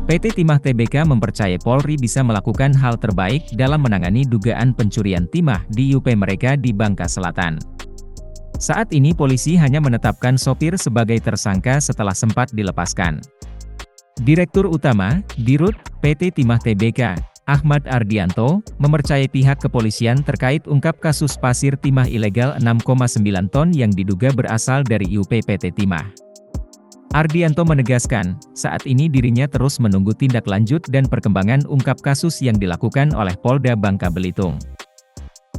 PT Timah Tbk mempercayai Polri bisa melakukan hal terbaik dalam menangani dugaan pencurian timah di UP mereka di Bangka Selatan. Saat ini polisi hanya menetapkan sopir sebagai tersangka setelah sempat dilepaskan. Direktur Utama, Dirut, PT Timah Tbk, Ahmad Ardianto, mempercayai pihak kepolisian terkait ungkap kasus pasir timah ilegal 6,9 ton yang diduga berasal dari IUP PT Timah. Ardianto menegaskan, saat ini dirinya terus menunggu tindak lanjut dan perkembangan ungkap kasus yang dilakukan oleh Polda Bangka Belitung.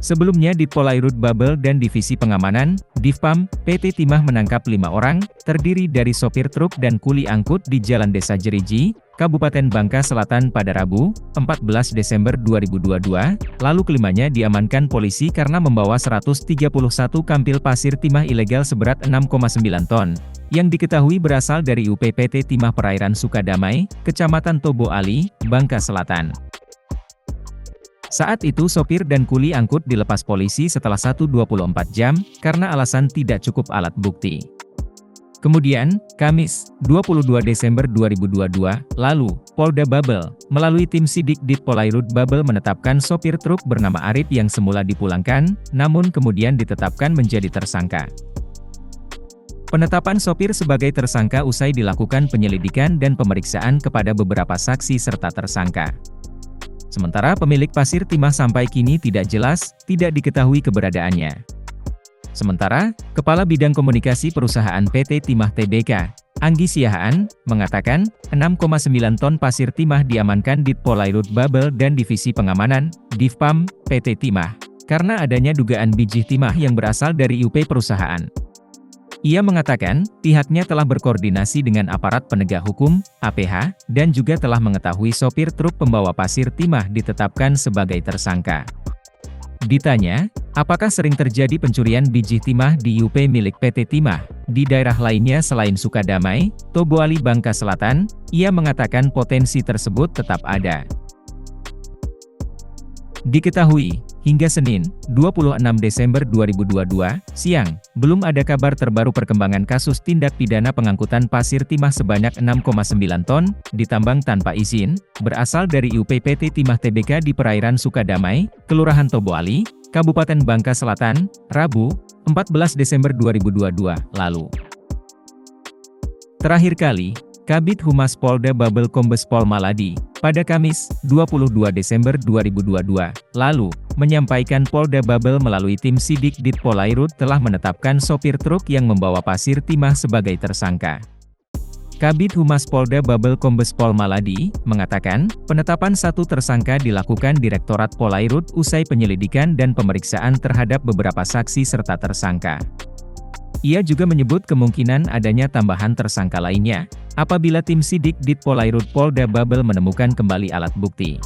Sebelumnya Ditpolairut Babel dan Divisi Pengamanan, Divpam, PT Timah menangkap 5 orang, terdiri dari sopir truk dan kuli angkut di Jalan Desa Jeriji, Kabupaten Bangka Selatan pada Rabu, 14 Desember 2022, lalu kelimanya diamankan polisi karena membawa 131 kampil pasir timah ilegal seberat 6,9 ton, yang diketahui berasal dari UP PT Timah Perairan Sukadamai, Kecamatan Tobo Ali, Bangka Selatan. Saat itu sopir dan kuli angkut dilepas polisi setelah 24 jam, karena alasan tidak cukup alat bukti. Kemudian, Kamis, 22 Desember 2022, lalu, Polda Babel, melalui tim sidik Ditpolairut Babel menetapkan sopir truk bernama Arif yang semula dipulangkan, namun kemudian ditetapkan menjadi tersangka. Penetapan sopir sebagai tersangka usai dilakukan penyelidikan dan pemeriksaan kepada beberapa saksi serta tersangka. Sementara pemilik pasir timah sampai kini tidak jelas, tidak diketahui keberadaannya. Sementara, Kepala Bidang Komunikasi Perusahaan PT Timah Tbk, Anggi Siahaan, mengatakan, 6,9 ton pasir timah diamankan Ditpolairut Babel dan Divisi Pengamanan, Divpam, PT Timah, karena adanya dugaan biji timah yang berasal dari UP perusahaan. Ia mengatakan, pihaknya telah berkoordinasi dengan aparat penegak hukum, APH, dan juga telah mengetahui sopir truk pembawa pasir timah ditetapkan sebagai tersangka. Ditanya, apakah sering terjadi pencurian biji timah di UP milik PT Timah, di daerah lainnya selain Sukadamai, Tobo Ali Bangka Selatan, ia mengatakan potensi tersebut tetap ada. Diketahui, hingga Senin, 26 Desember 2022, siang, belum ada kabar terbaru perkembangan kasus tindak pidana pengangkutan pasir timah sebanyak 6,9 ton, ditambang tanpa izin, berasal dari UP PT Timah Tbk di perairan Sukadamai, Kelurahan Tobo Ali, Kabupaten Bangka Selatan, Rabu, 14 Desember 2022, lalu. Terakhir kali, Kabid Humas Polda Babel Kombes Pol Maladi, pada Kamis, 22 Desember 2022, lalu, menyampaikan Polda Babel melalui tim sidik Ditpolairut telah menetapkan sopir truk yang membawa pasir timah sebagai tersangka. Kabid Humas Polda Babel Kombes Pol Maladi, mengatakan, penetapan satu tersangka dilakukan Direktorat Polairut usai penyelidikan dan pemeriksaan terhadap beberapa saksi serta tersangka. Ia juga menyebut kemungkinan adanya tambahan tersangka lainnya, apabila tim sidik Ditpolairut Polda Babel menemukan kembali alat bukti.